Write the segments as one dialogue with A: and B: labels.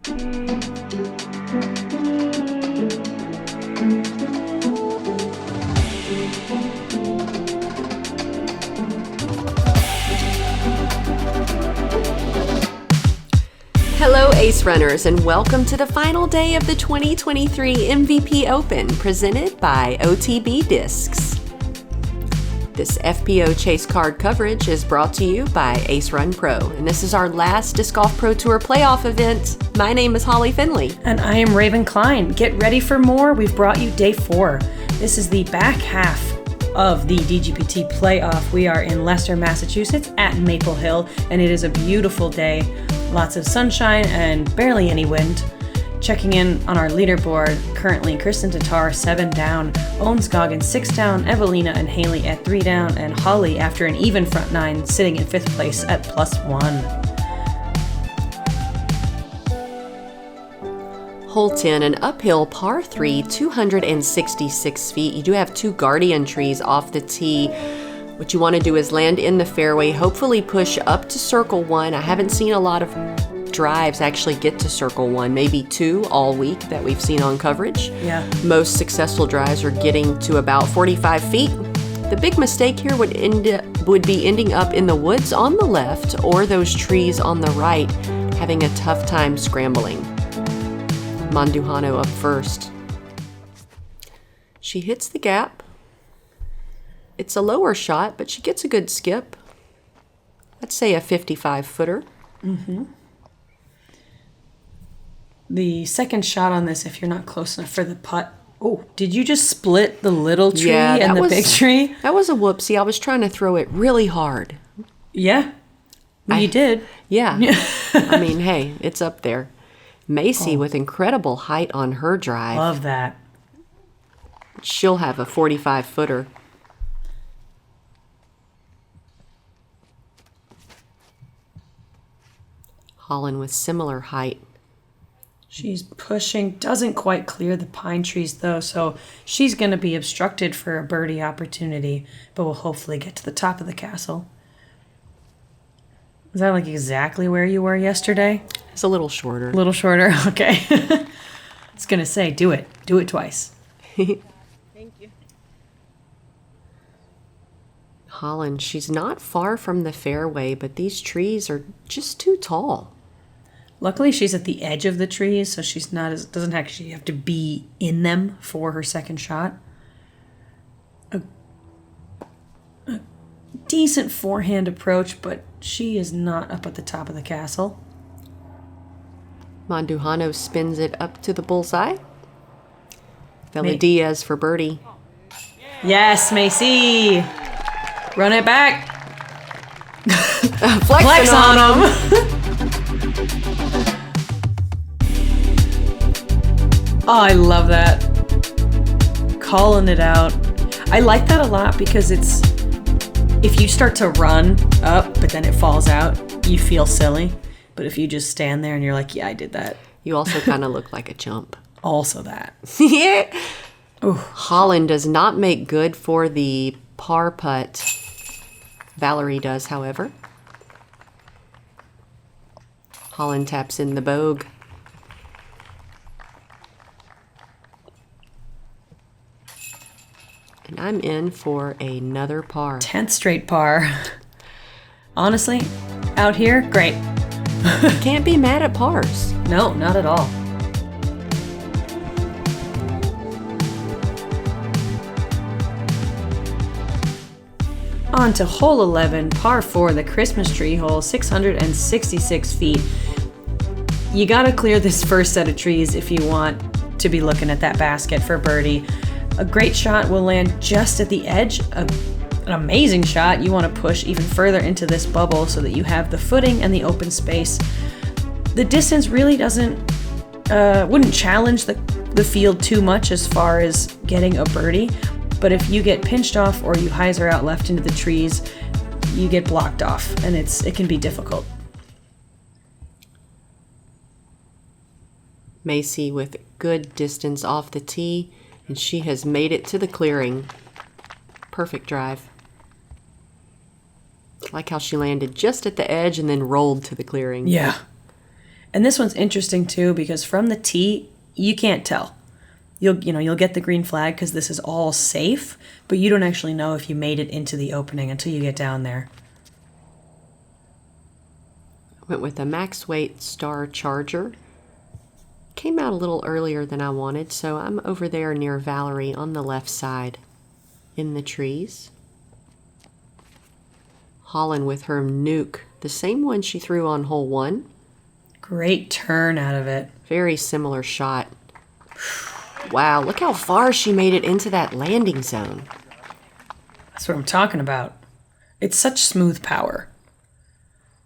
A: Hello Ace Runners, and welcome to the final day of the 2023 MVP Open presented by OTB Discs. This FPO Chase card coverage is brought to you by Ace Run Pro, and this is our last Disc Golf Pro Tour playoff event. My name is Holly Finley.
B: And I am Raven Klein. Get ready for more. We've brought you day 4. This is the back half of the DGPT playoff. We are in Leicester, Massachusetts at Maple Hill, and it is a beautiful day. Lots of sunshine and barely any wind. Checking in on our leaderboard, currently Kristen Tatar 7 down, Owens Goggins 6 down, Evelina and Haley at 3 down, and Holly, after an even front 9, sitting in 5th place at +1.
A: Hole 10, an uphill par 3, 266 feet. You do have 2 guardian trees off the tee. What you want to do is land in the fairway, hopefully push up to circle 1. I haven't seen a lot of drives actually get to circle 1, maybe 2 all week that we've seen on coverage.
B: Yeah.
A: Most successful drives are getting to about 45 feet. The big mistake here would be ending up in the woods on the left or those trees on the right, having a tough time scrambling. Mandujano up first. She hits the gap. It's a lower shot, but she gets a good skip. Let's say a 55-footer.
B: Mm-hmm. The second shot on this, if you're not close enough for the putt. Oh, did you just split the little tree and the big tree?
A: That was a whoopsie. I was trying to throw it really hard.
B: Yeah. You did.
A: Yeah. I mean, hey, it's up there. Macie with incredible height on her drive.
B: Love that.
A: She'll have a 45-footer. Holyn with similar height.
B: She's pushing, doesn't quite clear the pine trees though, so she's going to be obstructed for a birdie opportunity, but will hopefully get to the top of the castle. Is that like exactly where you were yesterday?
A: It's a little shorter.
B: A little shorter? Okay. I was going to say, do it. Do it twice.
C: Thank you.
A: Holyn, she's not far from the fairway, but these trees are just too tall.
B: Luckily, she's at the edge of the trees, so she's not doesn't actually have to be in them for her second shot. A decent forehand approach, but she is not up at the top of the castle.
A: Mandujano spins it up to the bullseye. Velediaz for birdie.
B: Yes, Macie. Run it back.
A: Flex on him.
B: Oh, I love that. Calling it out. I like that a lot because it's, if you start to run up, but then it falls out, you feel silly. But if you just stand there and you're like, yeah, I did that.
A: You also kind of look like a chump.
B: Also that.
A: Yeah. Holyn does not make good for the par putt. Valerie does, however. Holyn taps in the bogue. And I'm in for another par.
B: 10th straight par. Honestly, out here, great.
A: Can't be mad at pars.
B: No, not at all. On to hole 11, par 4, the Christmas tree hole, 666 feet. You gotta clear this first set of trees if you want to be looking at that basket for birdie. A great shot will land just at the edge. An amazing shot, you want to push even further into this bubble so that you have the footing and the open space. The distance really wouldn't challenge the field too much as far as getting a birdie, but if you get pinched off or you hyzer out left into the trees, you get blocked off, and it can be difficult.
A: Macie with good distance off the tee, and she has made it to the clearing. Perfect drive. Like how she landed just at the edge and then rolled to the clearing.
B: Yeah. And this one's interesting too because from the tee, you can't tell. You'll get the green flag because this is all safe, but you don't actually know if you made it into the opening until you get down there.
A: Went with a max weight Star Charger. Came out a little earlier than I wanted, so I'm over there near Valerie on the left side in the trees. Holyn with her nuke, the same one she threw on hole 1.
B: Great turn out of it.
A: Very similar shot. Wow, look how far she made it into that landing zone.
B: That's what I'm talking about. It's such smooth power.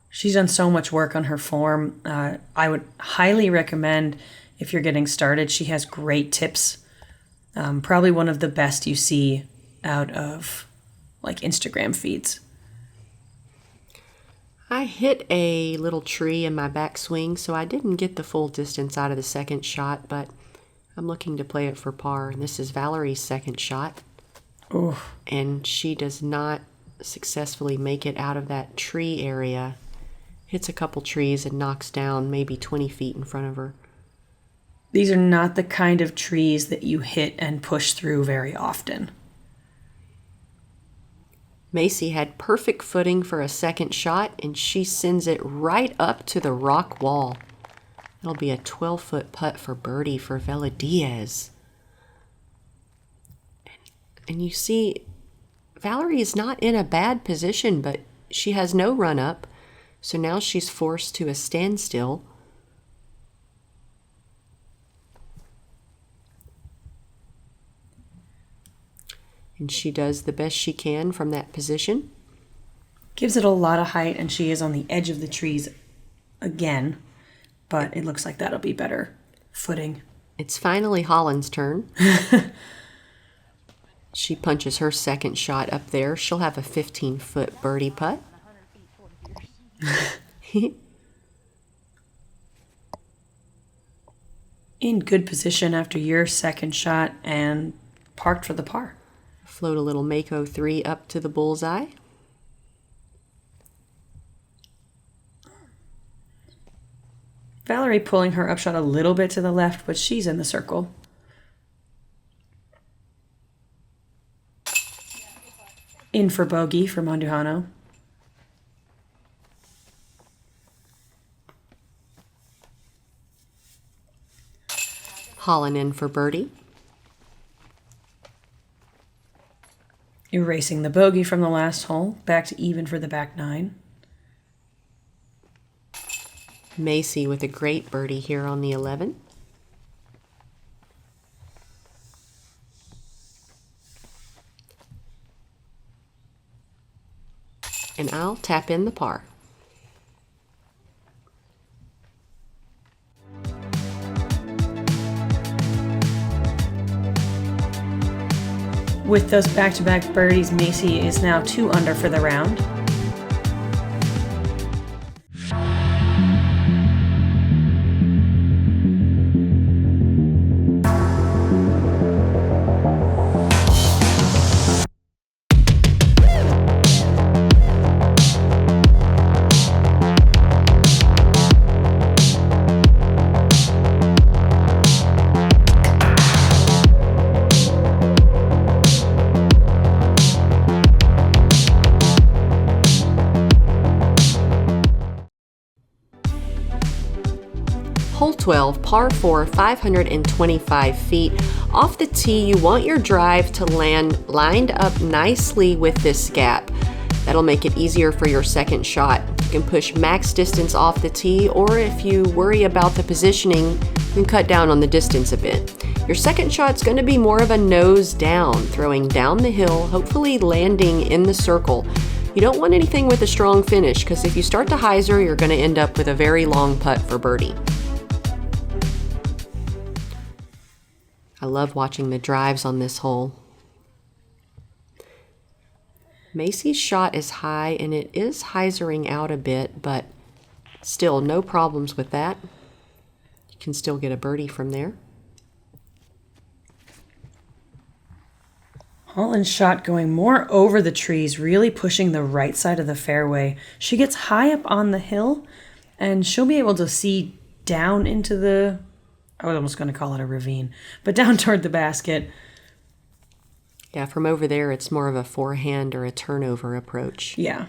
B: She's done so much work on her form. I would highly recommend if you're getting started. She has great tips. Probably one of the best you see out of like Instagram feeds.
A: I hit a little tree in my backswing, so I didn't get the full distance out of the second shot, but I'm looking to play it for par. And this is Valerie's second shot.
B: Oof.
A: And she does not successfully make it out of that tree area. Hits a couple trees and knocks down maybe 20 feet in front of her.
B: These are not the kind of trees that you hit and push through very often.
A: Macie had perfect footing for a second shot, and she sends it right up to the rock wall. It'll be a 12-foot putt for birdie for Velediaz. And you see, Valerie is not in a bad position, but she has no run-up, so now she's forced to a standstill. And she does the best she can from that position.
B: Gives it a lot of height, and she is on the edge of the trees again, but it looks like that'll be better footing.
A: It's finally Holyn's turn. She punches her second shot up there. She'll have a 15-foot birdie putt.
B: In good position after your second shot and parked for the par.
A: Float a little Mako 3 up to the bullseye.
B: Valerie pulling her upshot a little bit to the left, but she's in the circle. In for bogey for Mandujano.
A: Holyn in for birdie.
B: Erasing the bogey from the last hole, back to even for the back 9.
A: Macie with a great birdie here on the 11. And I'll tap in the par.
B: With those back-to-back birdies, Macie is now 2 under for the round.
A: Hole 12, par 4, 525 feet. Off the tee, you want your drive to land lined up nicely with this gap. That'll make it easier for your second shot. You can push max distance off the tee, or if you worry about the positioning, you can cut down on the distance a bit. Your second shot's going to be more of a nose down, throwing down the hill, hopefully landing in the circle. You don't want anything with a strong finish, because if you start to hyzer, you're going to end up with a very long putt for birdie. I love watching the drives on this hole. Macie's shot is high, and it is hyzering out a bit, but still no problems with that. You can still get a birdie from there.
B: Holyn's shot going more over the trees, really pushing the right side of the fairway. She gets high up on the hill, and she'll be able to see down into the... I was almost going to call it a ravine, but down toward the basket.
A: Yeah, from over there, it's more of a forehand or a turnover approach.
B: Yeah.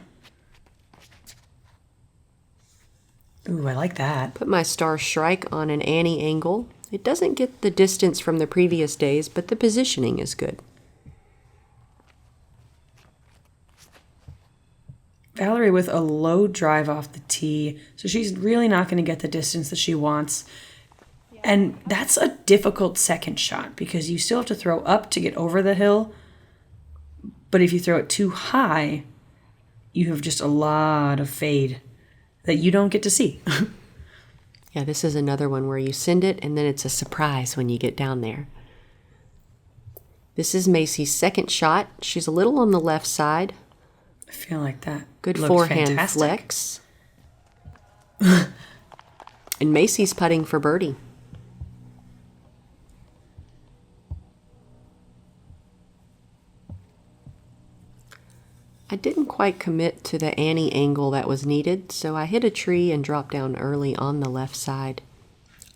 B: Ooh, I like that.
A: Put my star shrike on an Annie angle. It doesn't get the distance from the previous days, but the positioning is good.
B: Valerie with a low drive off the tee, so she's really not going to get the distance that she wants. And that's a difficult second shot because you still have to throw up to get over the hill. But if you throw it too high, you have just a lot of fade that you don't get to see.
A: Yeah, this is another one where you send it and then it's a surprise when you get down there. This is Macie's second shot. She's a little on the left side.
B: I feel like that.
A: Good
B: looked
A: forehand
B: fantastic.
A: flex. And Macie's putting for birdie. I didn't quite commit to the Annie angle that was needed, so I hit a tree and dropped down early on the left side.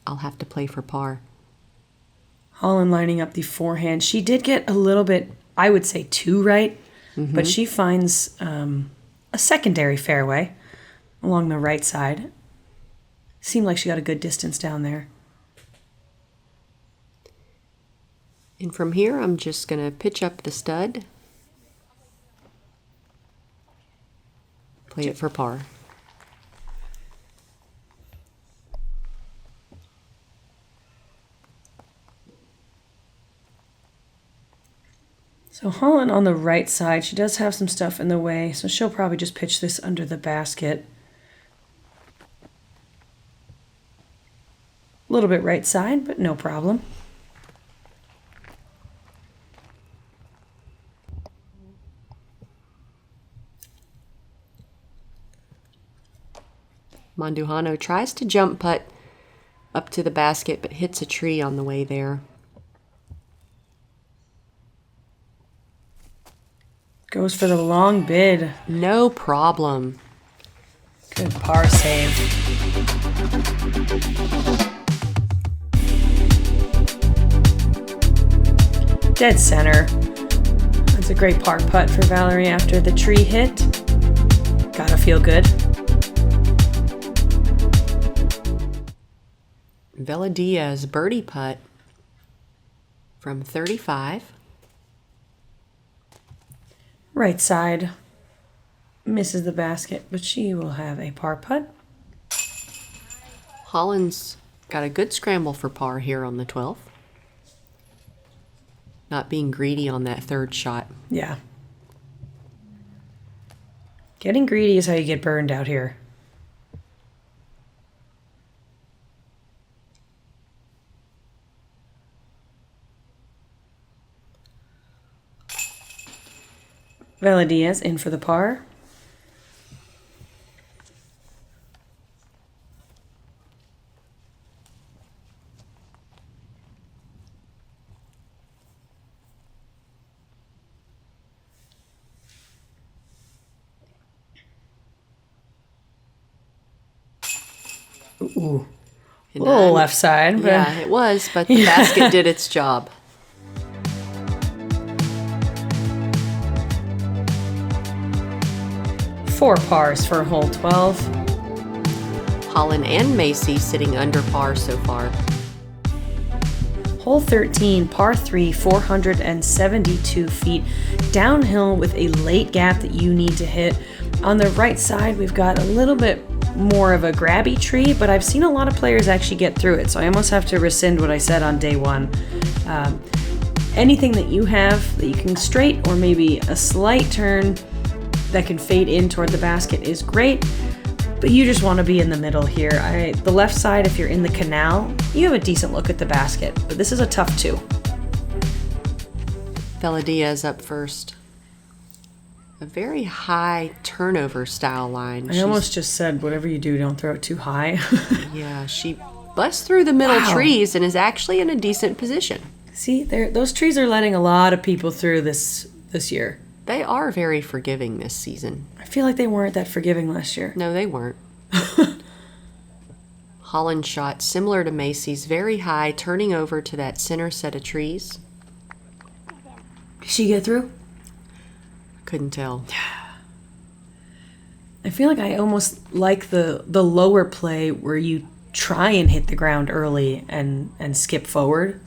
A: I'll have to play for par.
B: Holyn lining up the forehand. She did get a little bit, I would say, too right, but she finds a secondary fairway along the right side. Seemed like she got a good distance down there.
A: And from here, I'm just going to pitch up the stud. Play it for par.
B: So Holyn on the right side, she does have some stuff in the way, so she'll probably just pitch this under the basket. A little bit right side, but no problem.
A: Mandujano tries to jump putt up to the basket, but hits a tree on the way there.
B: Goes for the long bid.
A: No problem.
B: Good par save. Dead center. That's a great par putt for Valerie after the tree hit. Gotta feel good.
A: Velediaz birdie putt from 35.
B: Right side. Misses the basket, but she will have a par putt.
A: Holyn's got a good scramble for par here on the 12th. Not being greedy on that third shot.
B: Yeah. Getting greedy is how you get burned out here. Velediaz in for the par. Ooh. A little left side. But
A: Yeah, it was, but the basket did its job.
B: Four pars for hole 12.
A: Holyn and Macie sitting under par so far.
B: Hole 13, par 3, 472 feet. Downhill with a late gap that you need to hit. On the right side, we've got a little bit more of a grabby tree, but I've seen a lot of players actually get through it, so I almost have to rescind what I said on day one. Anything that you have that you can straight or maybe a slight turn that can fade in toward the basket is great, but you just want to be in the middle here. The left side, if you're in the canal, you have a decent look at the basket, but this is a tough two.
A: Velediaz up first. A very high turnover style line.
B: I almost just said, whatever you do, don't throw it too high.
A: Yeah, she busts through the middle
B: Wow.
A: trees and is actually in a decent position.
B: See, those trees are letting a lot of people through this year.
A: They are very forgiving this season.
B: I feel like they weren't that forgiving last year.
A: No, they weren't. Holyn shot similar to Macie's, very high, turning over to that center set of trees.
B: Did she get through?
A: Couldn't tell.
B: I feel like I almost like the lower play where you try and hit the ground early and skip forward.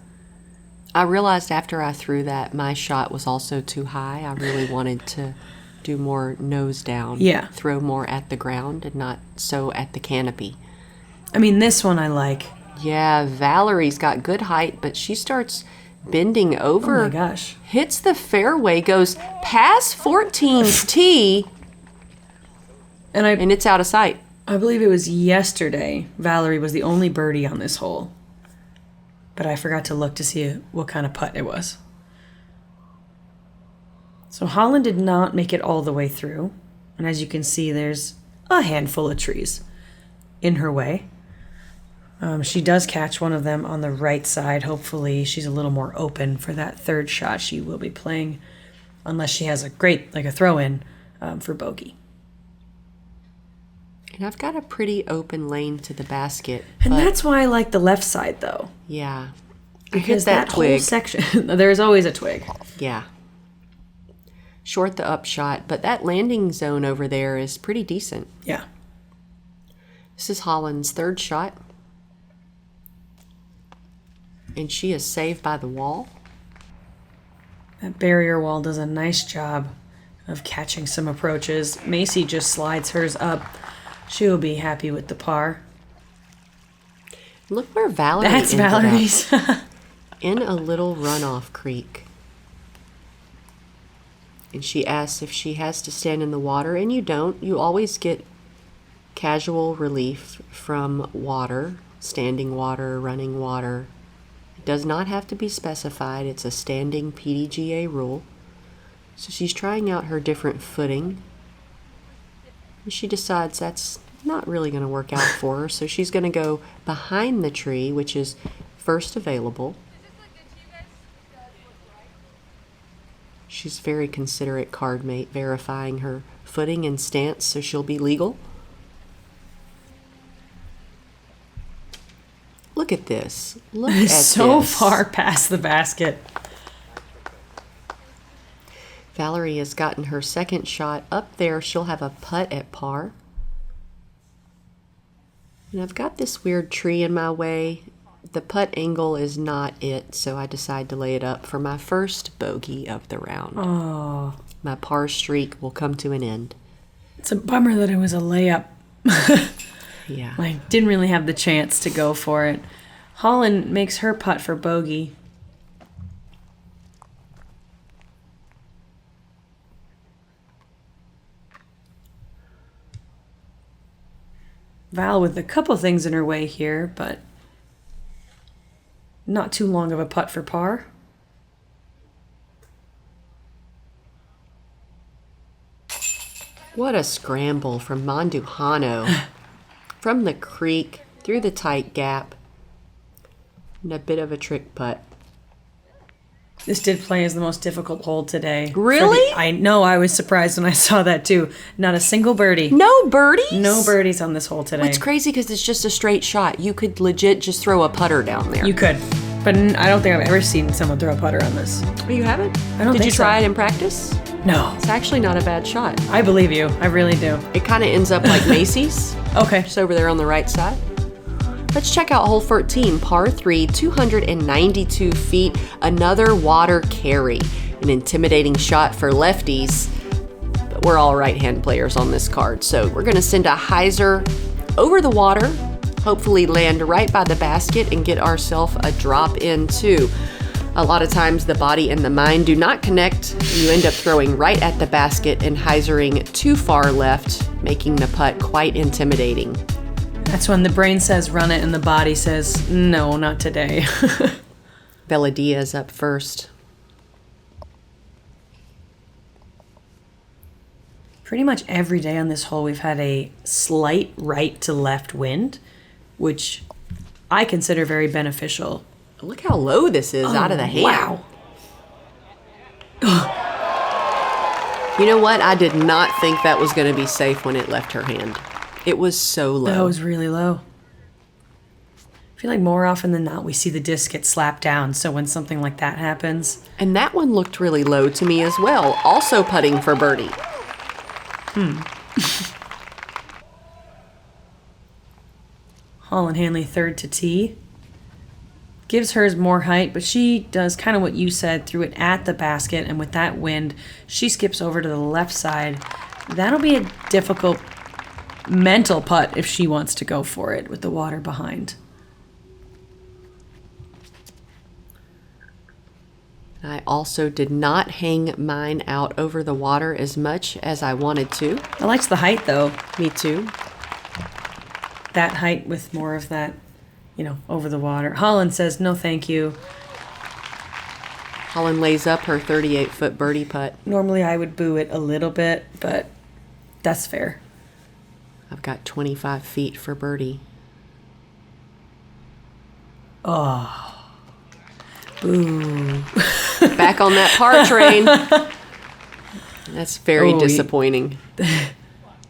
A: I realized after I threw that my shot was also too high. I really wanted to do more nose down.
B: Yeah.
A: Throw more at the ground and not so at the canopy.
B: I mean, this one I like.
A: Yeah, Valerie's got good height, but she starts bending over.
B: Oh my gosh.
A: Hits the fairway, goes past 14's tee, and it's out of sight.
B: I believe it was yesterday Valerie was the only birdie on this hole. But I forgot to look to see what kind of putt it was. So Holyn did not make it all the way through. And as you can see, there's a handful of trees in her way. She does catch one of them on the right side. Hopefully she's a little more open for that third shot she will be playing. Unless she has a great, like a throw-in for bogey.
A: And I've got a pretty open lane to the basket.
B: And that's why I like the left side, though.
A: Yeah.
B: Because
A: that
B: that
A: twig.
B: whole section, there's always a twig.
A: Yeah. Short the upshot, but that landing zone over there is pretty decent.
B: Yeah.
A: This is Holyn's third shot. And she is saved by the wall.
B: That barrier wall does a nice job of catching some approaches. Macie just slides hers up. She'll be happy with the par.
A: Look where Valerie
B: That's
A: ended
B: Valerie's.
A: up. In a little runoff creek. And she asks if she has to stand in the water, and you don't. You always get casual relief from water, standing water, running water. It does not have to be specified. It's a standing PDGA rule. So she's trying out her different footing. And she decides that's not really going to work out for her, so she's going to go behind the tree, which is first available. She's very considerate card mate, verifying her footing and stance, so she'll be legal. Look at this. Look at
B: So
A: this.
B: far past the basket.
A: Valerie has gotten her second shot up there. She'll have a putt at par. And I've got this weird tree in my way. The putt angle is not it, so I decide to lay it up for my first bogey of the round.
B: Oh,
A: My par streak will come to an end.
B: it's a bummer that it was a layup.
A: Yeah.
B: Like, didn't really have the chance to go for it. Holyn makes her putt for bogey. Val with a couple things in her way here, but not too long of a putt for par.
A: What a scramble from Mandujano. From the creek, through the tight gap. And a bit of a trick putt.
B: This did play as the most difficult hole today.
A: Really?
B: I know, I was surprised when I saw that too. Not a single birdie.
A: No birdies?
B: No birdies on this hole today.
A: It's crazy because it's just a straight shot. You could legit just throw a putter down there.
B: You could. But I don't think I've ever seen someone throw a putter on this.
A: Oh, you haven't?
B: I don't
A: Did
B: think
A: you
B: so.
A: try it in practice?
B: No.
A: It's actually not a bad shot.
B: I believe you. I really do.
A: It kind of ends up like Macie's,
B: Okay.
A: just over there on the right side. Let's check out hole 13, par 3, 292 feet, another water carry. An intimidating shot for lefties, but we're all right-hand players on this card. So we're gonna send a hyzer over the water, hopefully land right by the basket and get ourselves a drop in too. A lot of times the body and the mind do not connect. You end up throwing right at the basket and hyzering too far left, making the putt quite intimidating.
B: That's when the brain says run it and the body says, no, not today.
A: Velediaz up first.
B: Pretty much every day on this hole we've had a slight right to left wind, which I consider very beneficial.
A: Look how low this is out of the hand.
B: Wow.
A: You know what? I did not think that was going to be safe when it left her hand. It was so low.
B: That was really low. feel like more often than not, we see the disc get slapped down. So when something like that happens.
A: And that one looked really low to me as well. Also putting for birdie.
B: Holyn Handley third to tee. Gives hers more height, but she does kind of what you said, threw it at the basket, and with that wind, she skips over to the left side. That'll be a difficult mental putt if she wants to go for it with the water behind.
A: I also did not hang mine out over the water as much as I wanted to.
B: I liked the height, though.
A: Me too.
B: That height with more of that, over the water. Holyn says, no thank you.
A: Holyn lays up her 38-foot birdie putt.
B: Normally I would boo it a little bit, but that's fair.
A: I've got 25 feet for birdie.
B: Oh. Boo.
A: Back on that par train. That's very disappointing.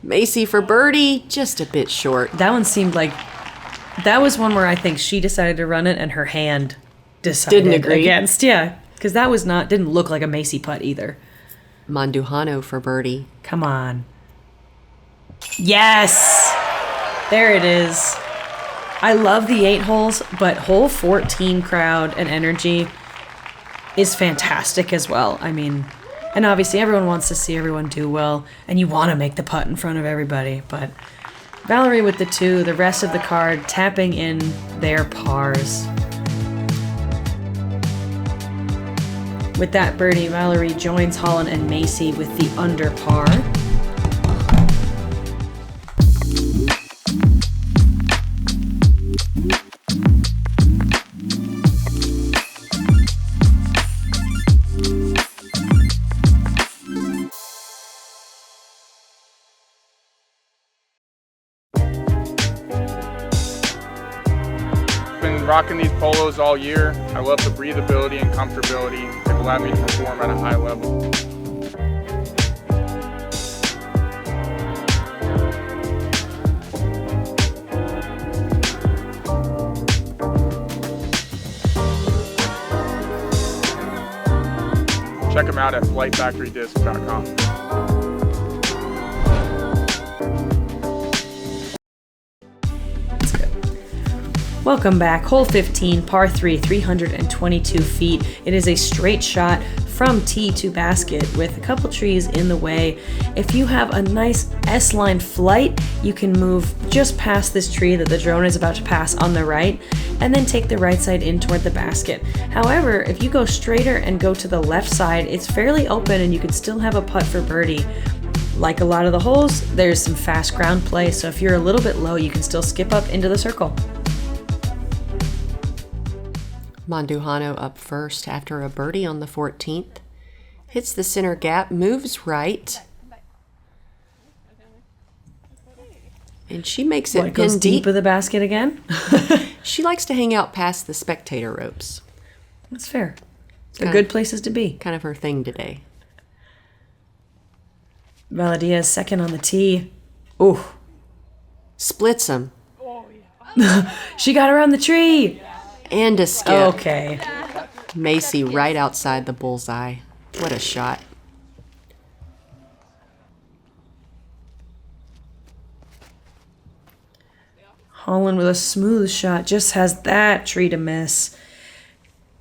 A: Macie for birdie, just a bit short.
B: That one seemed like... That was one where I think she decided to run it and her hand decided
A: Didn't agree.
B: against. Yeah, because that was didn't look like a Macie putt either.
A: Mandujano for birdie.
B: Come on. Yes! There it is. I love the 8 holes, but hole 14 crowd and energy is fantastic as well. I mean, and obviously everyone wants to see everyone do well, and you want to make the putt in front of everybody, but Valerie with the 2, the rest of the card tapping in their pars. With that birdie, Valerie joins Holyn and Macie with the under par.
D: Rocking these polos all year. I love the breathability and comfortability. They've allowed me to perform at a high level. Check them out at flightfactorydisc.com.
B: Welcome back. Hole 15, par 3, 322 feet. It is a straight shot from tee to basket with a couple trees in the way. If you have a nice S-line flight, you can move just past this tree that the drone is about to pass on the right, and then take the right side in toward the basket. However, if you go straighter and go to the left side, it's fairly open and you can still have a putt for birdie. Like a lot of the holes, there's some fast ground play, so if you're a little bit low, you can still skip up into the circle.
A: Mandujano up first after a birdie on the 14th. Hits the center gap, moves right. And she makes it
B: Goes
A: pin
B: deep
A: deep.
B: of the basket again?
A: She likes to hang out past the spectator ropes.
B: That's fair. They're good places to be.
A: Kind of her thing today.
B: Velediaz second on the tee. Ooh.
A: Splits him.
B: She got around the tree.
A: And a skip.
B: Okay.
A: Macie right outside the bullseye. What a shot.
B: Holyn with a smooth shot. Just has that tree to miss.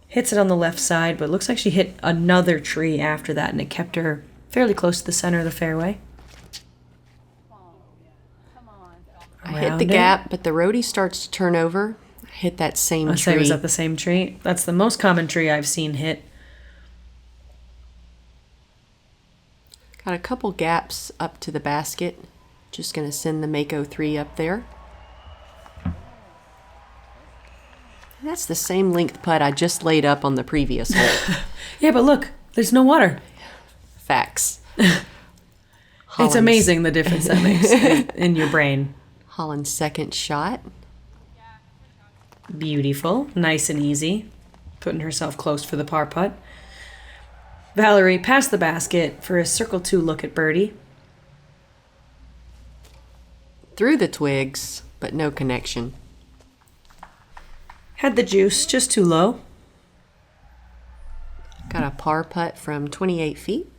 B: Hits it on the left side, but looks like she hit another tree after that, and it kept her fairly close to the center of the fairway.
A: I hit the gap, but the roadie starts to turn over. Hit that same tree.
B: Say, was that the same tree? That's the most common tree I've seen hit.
A: Got a couple gaps up to the basket. Just going to send the Mako 3 up there. And that's the same length putt I just laid up on the previous hole.
B: Yeah, but look, there's no water.
A: Facts.
B: It's amazing the difference that makes in your brain.
A: Holyn's second shot.
B: Beautiful. Nice and easy. Putting herself close for the par putt. Valerie past the basket for a circle 2 look at birdie.
A: Through the twigs, but no connection.
B: Had the juice, just too low.
A: Got a par putt from 28 feet.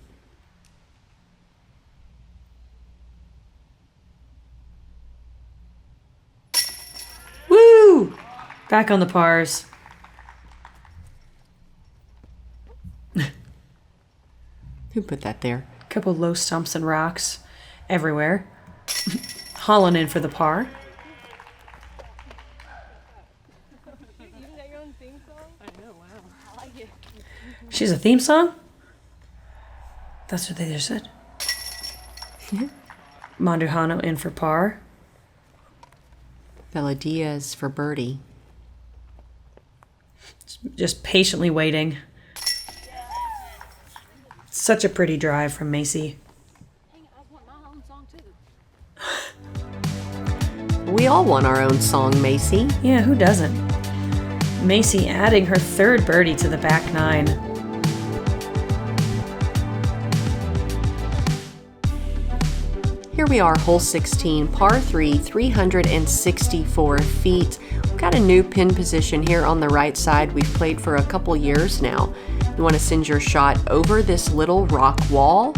B: Woo! Back on the pars.
A: Who put that there?
B: Couple low stumps and rocks everywhere. Holyn in for the par. She's a theme song? That's what they just said. Mandujano in for par.
A: Velediaz for birdie.
B: Just patiently waiting. Such a pretty drive from Macie.
A: We all want our own song, Macie.
B: Yeah, who doesn't? Macie adding her third birdie to the back nine.
A: Here we are, hole 16, par 3, 364 feet. We've got a new pin position here on the right side. We've played for a couple years now. You want to send your shot over this little rock wall.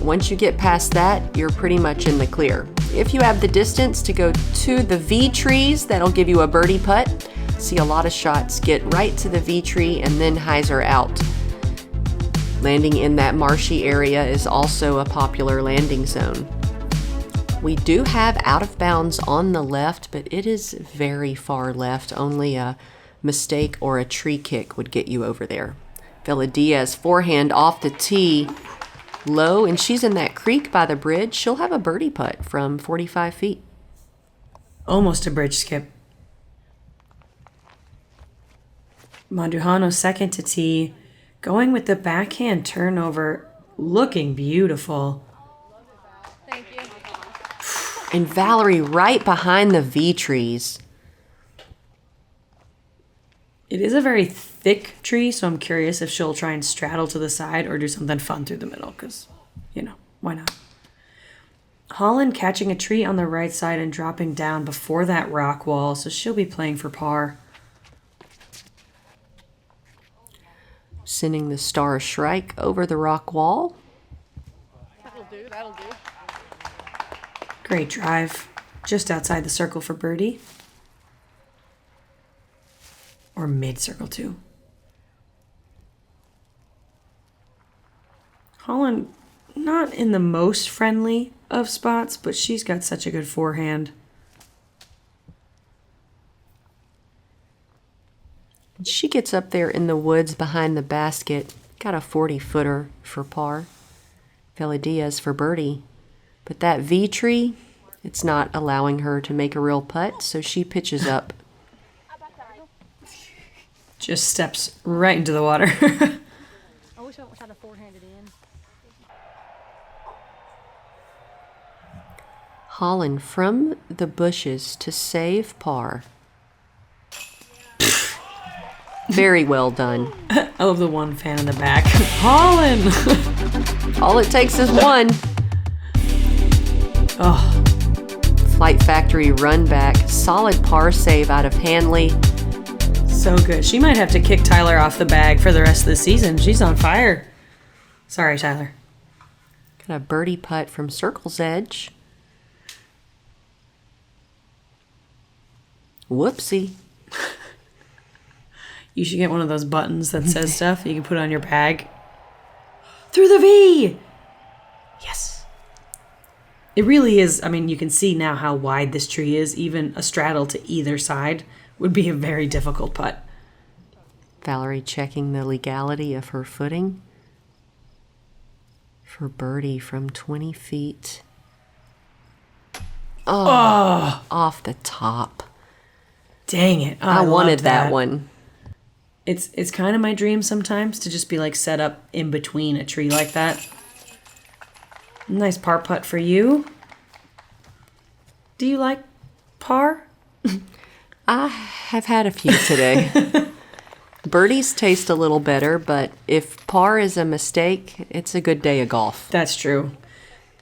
A: Once you get past that, you're pretty much in the clear. If you have the distance to go to the V trees, that'll give you a birdie putt. See a lot of shots get right to the V tree and then hyzer out. Landing in that marshy area is also a popular landing zone. We do have out of bounds on the left, but it is very far left. Only a mistake or a tree kick would get you over there. Velediaz forehand off the tee, low, and she's in that creek by the bridge. She'll have a birdie putt from 45 feet.
B: Almost a bridge skip. Mandujano second to tee, going with the backhand turnover, looking beautiful.
C: Thank you.
A: And Valerie right behind the V trees.
B: It is a very thick tree, so I'm curious if she'll try and straddle to the side or do something fun through the middle, because, you know, why not? Holyn catching a tree on the right side and dropping down before that rock wall, so she'll be playing for par.
A: Sending the star shrike over the rock wall.
C: That'll do, that'll do.
B: Great drive. Just outside the circle for birdie. Or mid-circle too. Holyn, not in the most friendly of spots, but she's got such a good forehand.
A: She gets up there in the woods behind the basket. Got a 40-footer for par. Velediaz for birdie. But that V tree, it's not allowing her to make a real putt, so she pitches up.
B: Just steps right into the water.
C: I wish I had a four-handed in.
A: Holyn from the bushes to save par. Very well done.
B: I love the one fan in the back. Holyn!
A: All it takes is one.
B: Oh,
A: Flight Factory run back. Solid par save out of Handley.
B: so good. She might have to kick Tyler off the bag for the rest of the season. She's on fire. Sorry, Tyler.
A: Got a birdie putt from Circle's Edge. Whoopsie.
B: You should get one of those buttons that says stuff you can put on your bag. Through the V! Yes. It really is. I mean, you can see now how wide this tree is. Even a straddle to either side would be a very difficult putt.
A: Valerie checking the legality of her footing. For birdie from 20 feet. Oh, off the top.
B: Dang it.
A: I wanted
B: loved
A: that one.
B: It's kind of my dream sometimes to just be like set up in between a tree like that. Nice par putt for you. Do you like par?
A: I have had a few today. Birdies taste a little better, but if par is a mistake, it's a good day of golf.
B: That's true.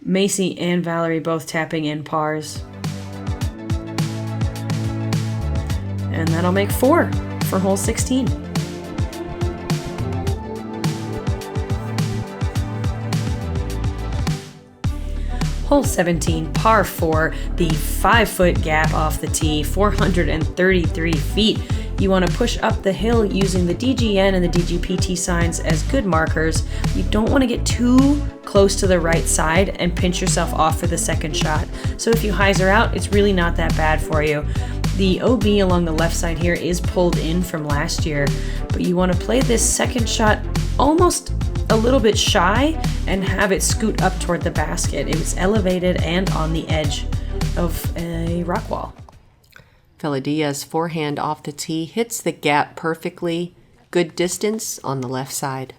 B: Macie and Valerie both tapping in pars. And that'll make 4 for hole 16. Hole 17, par 4, the 5-foot gap off the tee, 433 feet. You want to push up the hill using the DGN and the DGPT signs as good markers. You don't want to get too close to the right side and pinch yourself off for the second shot. So if you hyzer out, it's really not that bad for you. The OB along the left side here is pulled in from last year, but you want to play this second shot almost a little bit shy and have it scoot up toward the basket. It was elevated and on the edge of a rock wall.
A: Velediaz forehand off the tee hits the gap perfectly. Good distance on the left side.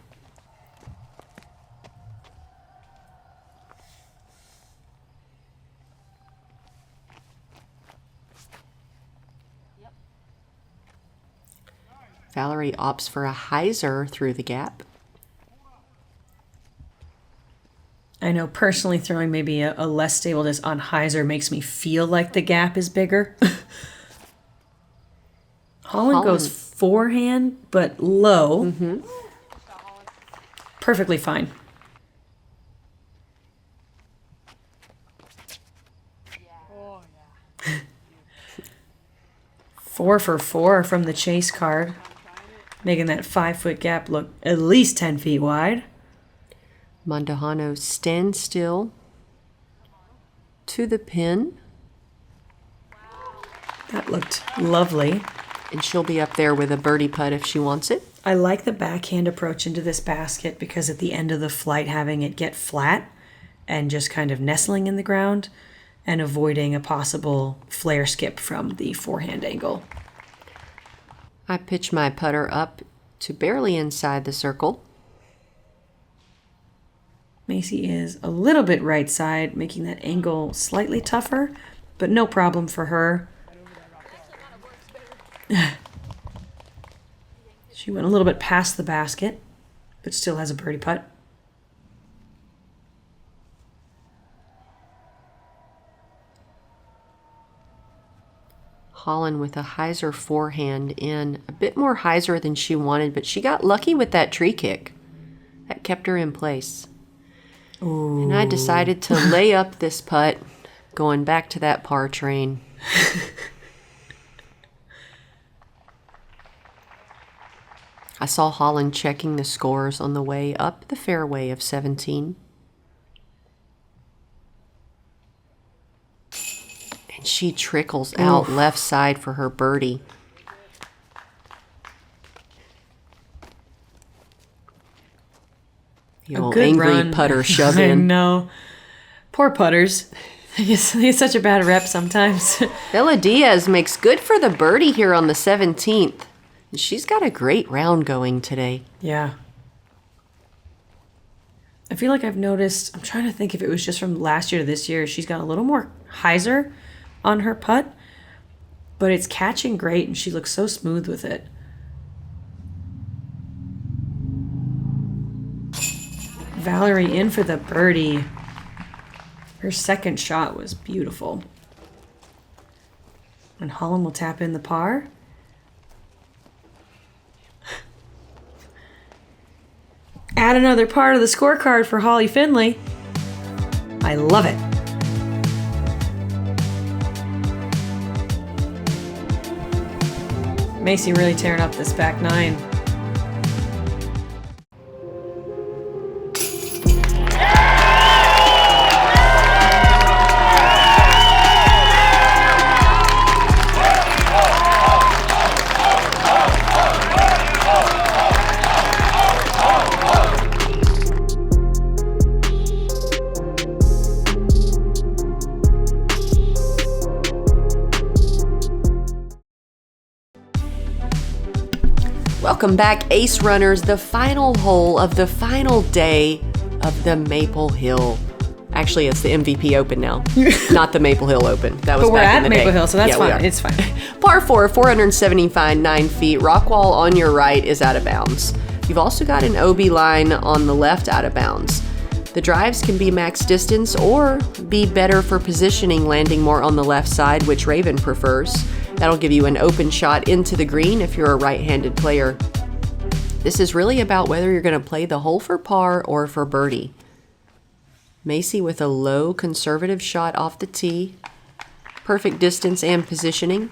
A: Valerie opts for a hyzer through the gap.
B: I know personally throwing maybe a less stable disc on hyzer makes me feel like the gap is bigger. Holyn goes forehand, but low. Mm-hmm. Perfectly fine. Yeah. 4 for 4 from the chase card, making that 5-foot gap look at least 10 feet wide.
A: Mandujano stands still to the pin.
B: That looked lovely.
A: And she'll be up there with a birdie putt if she wants it.
B: I like the backhand approach into this basket because at the end of the flight, having it get flat and just kind of nestling in the ground and avoiding a possible flare skip from the forehand angle.
A: I pitch my putter up to barely inside the circle.
B: Macie is a little bit right side, making that angle slightly tougher, but no problem for her. She went a little bit past the basket, but still has a birdie putt.
A: Holyn with a hyzer forehand in. A bit more hyzer than she wanted, but she got lucky with that tree kick. That kept her in place. Ooh. And I decided to lay up this putt, going back to that par train. I saw Holyn checking the scores on the way up the fairway of 17. And she trickles out left side for her birdie. The old angry putter shove in.
B: I know. Poor putters. They get such a bad rep sometimes.
A: Velediaz makes good for the birdie here on the 17th. She's got a great round going today.
B: Yeah. I feel like I've noticed, I'm trying to think if it was just from last year to this year, she's got a little more hyzer on her putt, but it's catching great and she looks so smooth with it. Valerie in for the birdie. Her second shot was beautiful. And Holyn will tap in the par. Add another part of the scorecard for Holly Finley. I love it. Macie really tearing up this back nine.
A: Welcome back, Ace Runners, the final hole of the final day of the Maple Hill. Actually, it's the MVP Open now, not the Maple Hill Open. That was
B: but we're
A: back
B: at
A: in the
B: Maple
A: day.
B: Hill, so that's
A: Yeah,
B: fine. It's fine.
A: Par 4, 475, 9 feet. Rock wall on your right is out of bounds. You've also got an OB line on the left out of bounds. The drives can be max distance or be better for positioning, landing more on the left side, which Raven prefers. That'll give you an open shot into the green if you're a right-handed player. This is really about whether you're going to play the hole for par or for birdie. Macie with a low conservative shot off the tee. Perfect distance and positioning.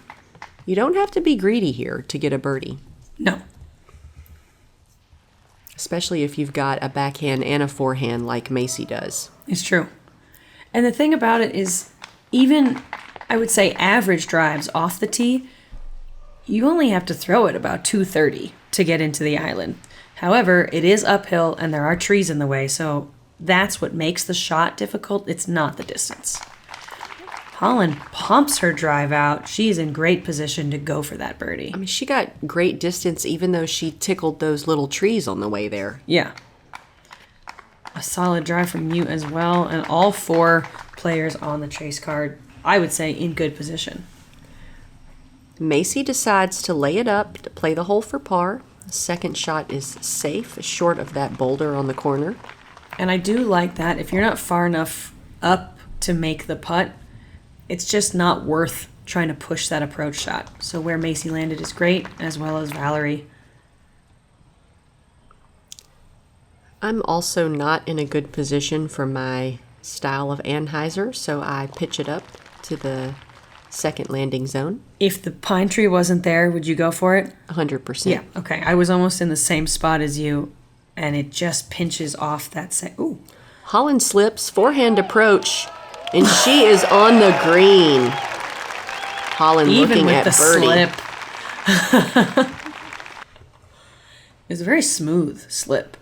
A: You don't have to be greedy here to get a birdie.
B: No.
A: Especially if you've got a backhand and a forehand like Macie does.
B: It's true. And the thing about it is, even, I would say, average drives off the tee, you only have to throw it about 230 to get into the island. However, it is uphill and there are trees in the way, so that's what makes the shot difficult. It's not the distance. Holyn pumps her drive out. She's in great position to go for that birdie.
A: I mean, she got great distance even though she tickled those little trees on the way there.
B: Yeah. A solid drive from you as well, and all 4 players on the chase card, I would say, in good position.
A: Macie decides to lay it up to play the hole for par. The second shot is safe, short of that boulder on the corner.
B: And I do like that. If you're not far enough up to make the putt, it's just not worth trying to push that approach shot. So where Macie landed is great, as well as Valerie.
A: I'm also not in a good position for my style of anhyzer, so I pitch it up to the second landing zone.
B: If the pine tree wasn't there, would you go for it?
A: 100%.
B: Yeah, okay. I was almost in the same spot as you, and it just pinches off that Ooh.
A: Holyn slips, forehand approach, and she is on the green. Holyn
B: Even
A: looking
B: with
A: at
B: the
A: birdie.
B: slip. It's a very smooth slip.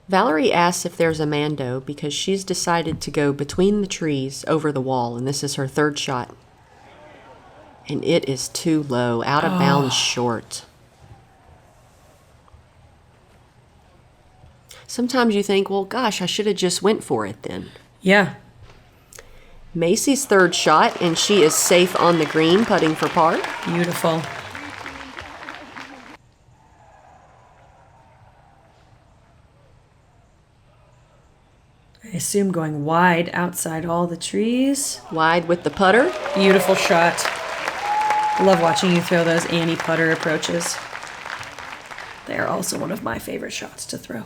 A: Valerie asks if there's a Mando because she's decided to go between the trees over the wall, and this is her third shot. And it is too low, out of bounds short. Sometimes you think, well, gosh, I should have just went for it then.
B: Yeah.
A: Macie's third shot, and she is safe on the green, putting for par.
B: Beautiful. I assume going wide outside all the trees.
A: Wide with the putter.
B: Beautiful shot. Love watching you throw those Annie putter approaches. They are also one of my favorite shots to throw.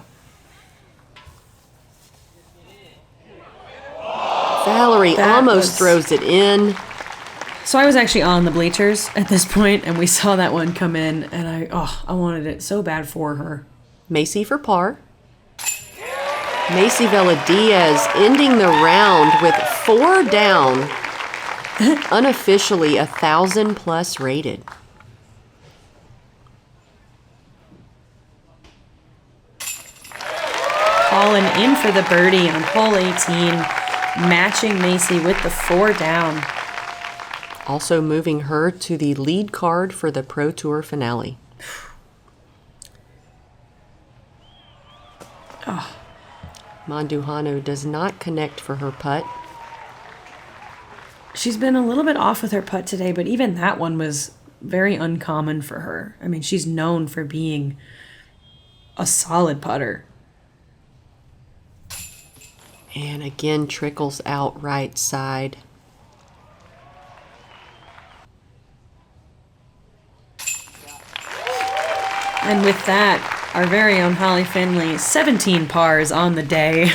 A: Valerie almost throws it in.
B: So I was actually on the bleachers at this point, and we saw that one come in, and I wanted it so bad for her.
A: Macie for par. Macie Velediaz ending the round with 4 down. Unofficially 1,000+ rated.
B: Holyn in for the birdie on hole 18, matching Macie with the 4 down.
A: Also moving her to the lead card for the Pro Tour finale. Mandujano does not connect for her putt.
B: She's been a little bit off with her putt today, but even that one was very uncommon for her. I mean, she's known for being a solid putter.
A: And again, trickles out right side.
B: And with that, our very own Holly Finley, 17 pars on the day.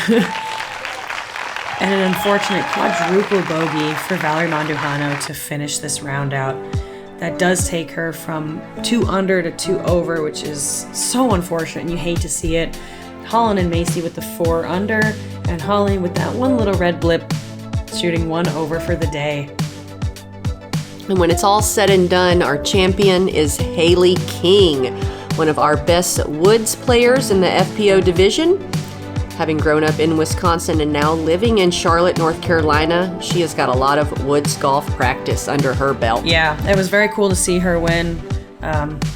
B: And an unfortunate quadruple bogey for Valerie Mandujano to finish this round out. That does take her from 2 under to 2 over, which is so unfortunate, and you hate to see it. Holyn and Macie with the 4 under, and Holly with that one little red blip, shooting 1 over for the day.
A: And when it's all said and done, our champion is Haley King, one of our best woods players in the FPO division. Having grown up in Wisconsin and now living in Charlotte, North Carolina, she has got a lot of woods golf practice under her belt.
B: Yeah, it was very cool to see her win.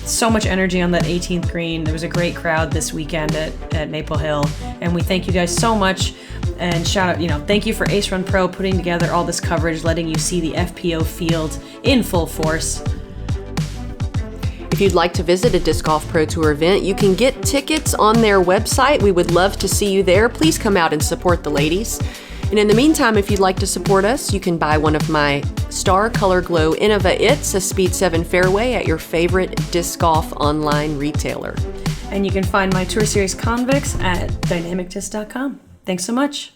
B: So much energy on that 18th green. There was a great crowd this weekend at Maple Hill, and we thank you guys so much. And shout out, thank you for Ace Run Pro putting together all this coverage, letting you see the FPO field in full force.
A: If you'd like to visit a Disc Golf Pro Tour event, you can get tickets on their website. We would love to see you there. Please come out and support the ladies. And in the meantime, if you'd like to support us, you can buy one of my Star Color Glow Innova It's, a Speed 7 fairway at your favorite disc golf online retailer.
B: And you can find my Tour Series Convex at dynamicdisc.com. Thanks so much.